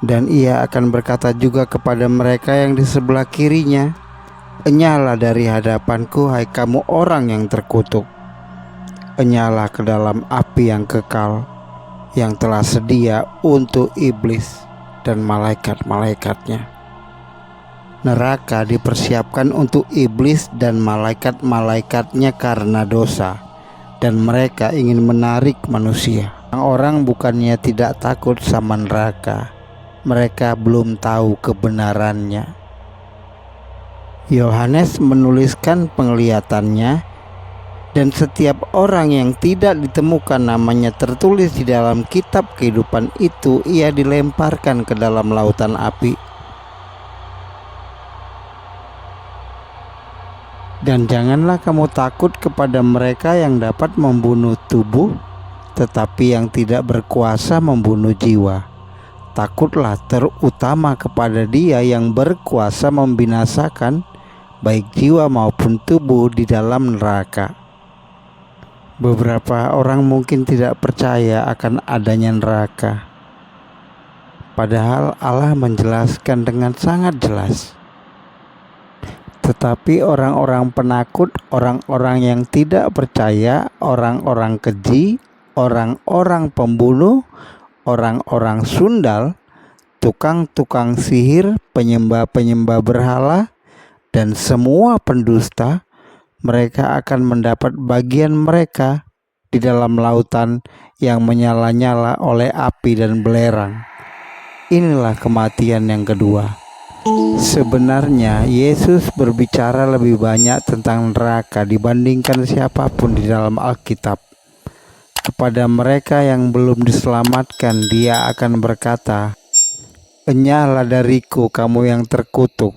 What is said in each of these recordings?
Dan ia akan berkata juga kepada mereka yang di sebelah kirinya, "Enyahlah dari hadapanku, hai kamu orang yang terkutuk. Enyahlah ke dalam api yang kekal, yang telah sedia untuk iblis dan malaikat-malaikatnya." Neraka dipersiapkan untuk iblis dan malaikat-malaikatnya karena dosa, dan mereka ingin menarik manusia. Orang bukannya tidak takut sama neraka, mereka belum tahu kebenarannya. Yohanes menuliskan penglihatannya, dan setiap orang yang tidak ditemukan namanya tertulis di dalam kitab kehidupan itu, ia dilemparkan ke dalam lautan api. Dan janganlah kamu takut kepada mereka yang dapat membunuh tubuh, tetapi yang tidak berkuasa membunuh jiwa. Takutlah terutama kepada Dia yang berkuasa membinasakan baik jiwa maupun tubuh di dalam neraka. Beberapa orang mungkin tidak percaya akan adanya neraka, padahal Allah menjelaskan dengan sangat jelas. Tetapi orang-orang penakut, orang-orang yang tidak percaya, orang-orang keji, orang-orang pembunuh, orang-orang sundal, tukang-tukang sihir, penyembah-penyembah berhala, dan semua pendusta, mereka akan mendapat bagian mereka di dalam lautan yang menyala-nyala oleh api dan belerang. Inilah kematian yang kedua. Sebenarnya Yesus berbicara lebih banyak tentang neraka dibandingkan siapapun di dalam Alkitab. Kepada mereka yang belum diselamatkan, Dia akan berkata, "Enyahlah dariku, kamu yang terkutuk,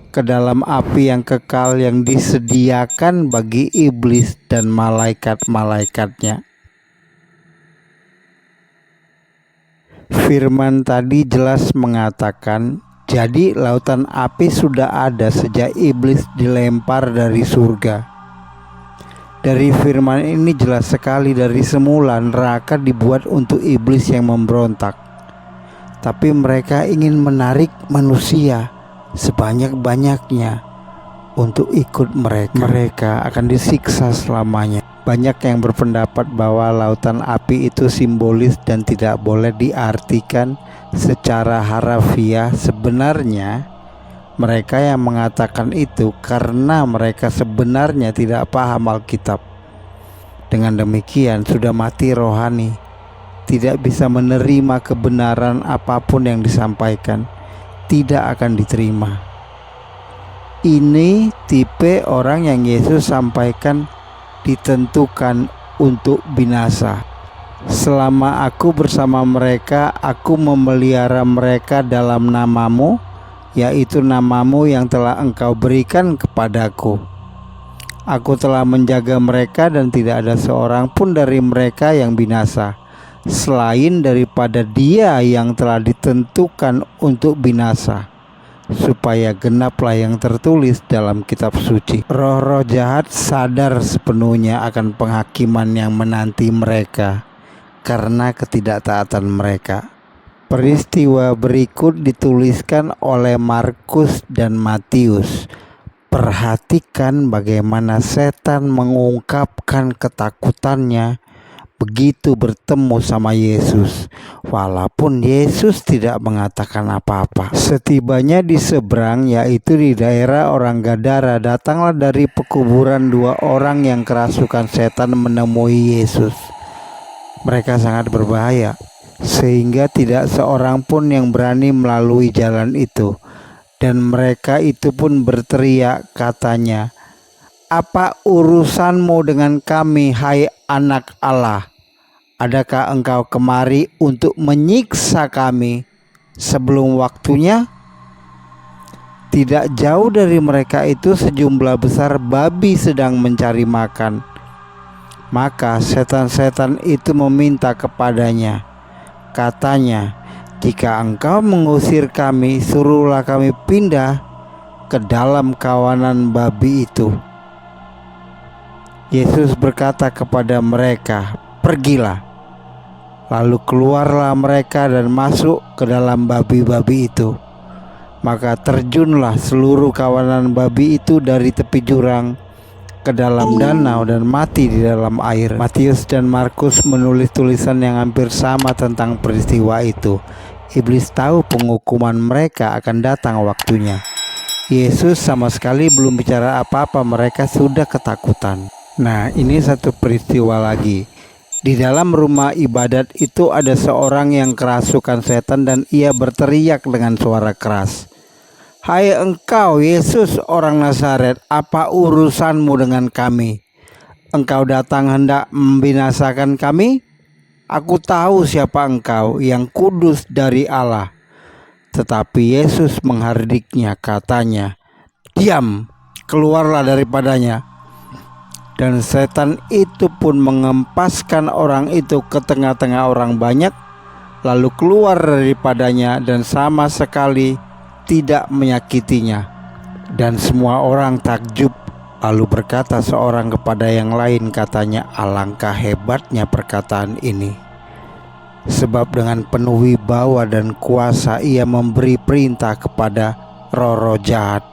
ke dalam api yang kekal yang disediakan bagi iblis dan malaikat-malaikatnya." Firman tadi jelas mengatakan, jadi lautan api sudah ada sejak iblis dilempar dari surga. Dari firman ini jelas sekali, dari semula neraka dibuat untuk iblis yang memberontak. Tapi mereka ingin menarik manusia sebanyak-banyaknya untuk ikut mereka. Mereka akan disiksa selamanya. Banyak yang berpendapat bahwa lautan api itu simbolis dan tidak boleh diartikan secara harafiah. Sebenarnya mereka yang mengatakan itu karena mereka sebenarnya tidak paham Alkitab. Dengan demikian sudah mati rohani, tidak bisa menerima kebenaran apapun yang disampaikan, tidak akan diterima. Ini tipe orang yang Yesus sampaikan ditentukan untuk binasa. Selama aku bersama mereka, aku memelihara mereka dalam namamu, yaitu namamu yang telah engkau berikan kepadaku. Aku telah menjaga mereka dan tidak ada seorang pun dari mereka yang binasa, selain daripada dia yang telah ditentukan untuk binasa, supaya genaplah yang tertulis dalam kitab suci. Roh-roh jahat sadar sepenuhnya akan penghakiman yang menanti mereka karena ketidaktaatan mereka. Peristiwa berikut dituliskan oleh Markus dan Matius. Perhatikan bagaimana setan mengungkapkan ketakutannya begitu bertemu sama Yesus, walaupun Yesus tidak mengatakan apa-apa. Setibanya di seberang, yaitu di daerah orang Gadara, datanglah dari pekuburan dua orang yang kerasukan setan menemui Yesus. Mereka sangat berbahaya, sehingga tidak seorang pun yang berani melalui jalan itu. Dan mereka itu pun berteriak, katanya, "Apa urusanmu dengan kami, hai anak Allah? Adakah engkau kemari untuk menyiksa kami sebelum waktunya?" Tidak jauh dari mereka itu sejumlah besar babi sedang mencari makan. Maka setan-setan itu meminta kepadanya, katanya, "Jika engkau mengusir kami, suruhlah kami pindah ke dalam kawanan babi itu." Yesus berkata kepada mereka, "Pergilah." Lalu keluarlah mereka dan masuk ke dalam babi-babi itu. Maka terjunlah seluruh kawanan babi itu dari tepi jurang ke dalam danau dan mati di dalam air. Matius dan Markus menulis tulisan yang hampir sama tentang peristiwa itu. Iblis tahu penghukuman mereka akan datang waktunya. Yesus sama sekali belum bicara apa-apa, mereka sudah ketakutan. Nah, ini satu peristiwa lagi. Di dalam rumah ibadat itu ada seorang yang kerasukan setan dan ia berteriak dengan suara keras, "Hai engkau Yesus orang Nazaret, apa urusanmu dengan kami? Engkau datang hendak membinasakan kami? Aku tahu siapa engkau, yang kudus dari Allah." Tetapi Yesus menghardiknya, katanya, "Diam, keluarlah daripadanya." Dan setan itu pun mengempaskan orang itu ke tengah-tengah orang banyak, lalu keluar daripadanya dan sama sekali tidak menyakitinya. Dan semua orang takjub, lalu berkata seorang kepada yang lain, katanya, "Alangkah hebatnya perkataan ini. Sebab dengan penuh wibawa dan kuasa ia memberi perintah kepada roh-roh jahat,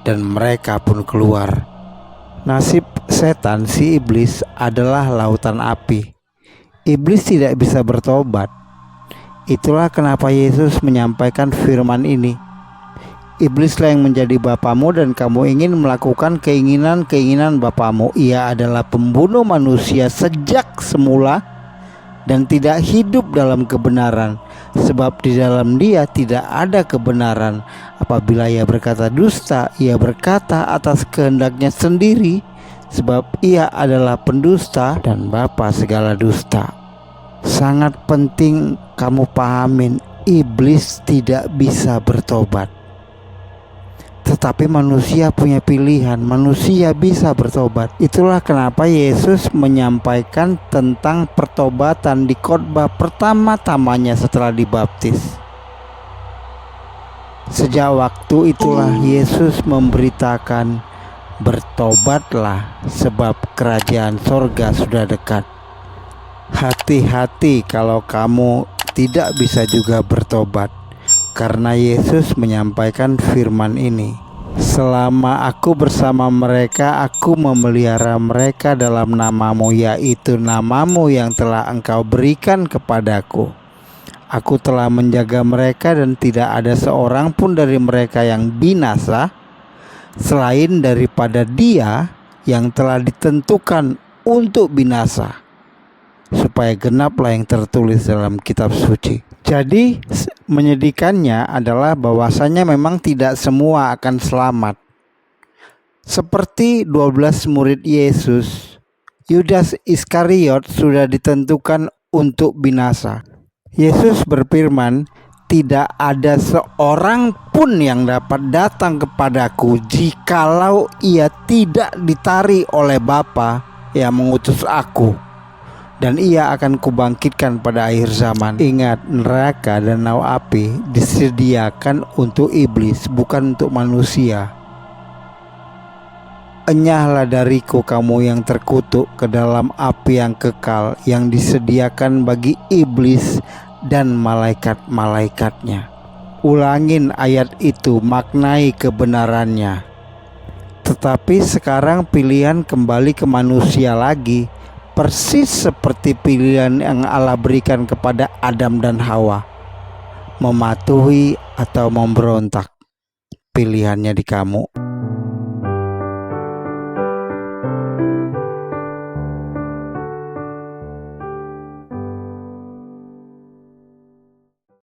dan mereka pun keluar." Nasib setan, si iblis, adalah lautan api. Iblis tidak bisa bertobat. Itulah kenapa Yesus menyampaikan firman ini. Iblislah yang menjadi bapamu dan kamu ingin melakukan keinginan-keinginan bapamu. Ia adalah pembunuh manusia sejak semula dan tidak hidup dalam kebenaran, sebab di dalam dia tidak ada kebenaran. Apabila ia berkata dusta, ia berkata atas kehendaknya sendiri, sebab ia adalah pendusta dan bapa segala dusta. Sangat penting kamu pahamin, iblis tidak bisa bertobat. Tetapi manusia punya pilihan, manusia bisa bertobat. Itulah kenapa Yesus menyampaikan tentang pertobatan di khotbah pertama-tamanya setelah dibaptis. Sejak waktu itulah Yesus memberitakan, "Bertobatlah, sebab kerajaan sorga sudah dekat." Hati-hati kalau kamu tidak bisa juga bertobat, karena Yesus menyampaikan firman ini, "Selama aku bersama mereka, aku memelihara mereka dalam namamu, yaitu namamu yang telah engkau berikan kepadaku. Aku telah menjaga mereka dan tidak ada seorang pun dari mereka yang binasa, selain daripada dia yang telah ditentukan untuk binasa, supaya genaplah yang tertulis dalam kitab suci." Jadi menyedihkannya adalah bahwasanya memang tidak semua akan selamat. Seperti 12 murid Yesus, Yudas Iskariot sudah ditentukan untuk binasa. Yesus berfirman, "Tidak ada seorang pun yang dapat datang kepadaku jikalau ia tidak ditarik oleh Bapa yang mengutus aku, dan ia akan kubangkitkan pada akhir zaman." Ingat, neraka dan danau api disediakan untuk iblis, bukan untuk manusia. "Enyahlah dariku kamu yang terkutuk ke dalam api yang kekal, yang disediakan bagi iblis dan malaikat-malaikatnya." Ulangin ayat itu, maknai kebenarannya. Tetapi sekarang pilihan kembali ke manusia lagi, persis seperti pilihan yang Allah berikan kepada Adam dan Hawa, mematuhi atau memberontak. Pilihannya di kamu.